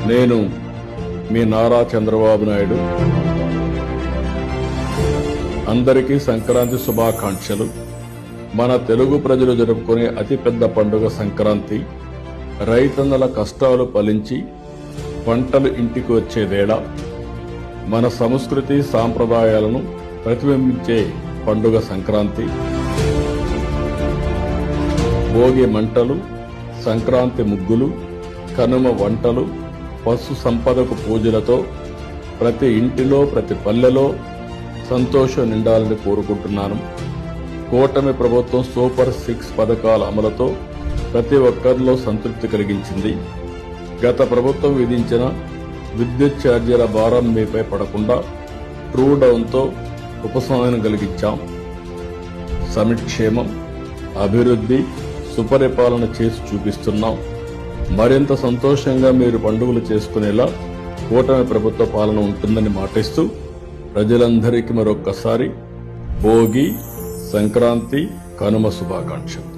నేను మీ నారా చంద్రబాబు నాయుడు. అందరికీ సంక్రాంతి శుభాకాంక్షలు. మన తెలుగు ప్రజలు జరుపుకునే అతిపెద్ద పండుగ సంక్రాంతి. రైతన్నల కష్టాలు ఫలించి పంటలు ఇంటికి వచ్చే వేళ మన సంస్కృతి సాంప్రదాయాలను ప్రతిబింబించే పండుగ సంక్రాంతి. భోగి మంటలు, సంక్రాంతి ముగ్గులు, కనుమ వంటలు, పశు సంపదకు పూజలతో ప్రతి ఇంటిలో ప్రతి పల్లెలో సంతోషం నిండాలని కోరుకుంటున్నాను. కూటమి ప్రభుత్వం సూపర్ 6 పథకాల అమలుతో ప్రతి ఒక్కరిలో సంతృప్తి కలిగించింది. గత ప్రభుత్వం విధించిన విద్యుత్ ఛార్జీల భారం మీపై పడకుండా ట్రూ డౌన్తో ఉపశమనం కలిగించాం. సంక్షేమం, అభివృద్ధి, సుపరిపాలన చేసి చూపిస్తున్నాం. మరింత సంతోషంగా మీరు పండుగలు చేసుకునేలా కూటమి ప్రభుత్వ పాలన ఉంటుందని మాటిస్తూ ప్రజలందరికీ మరొక్కసారి భోగి, సంక్రాంతి, కనుమ శుభాకాంక్షలు.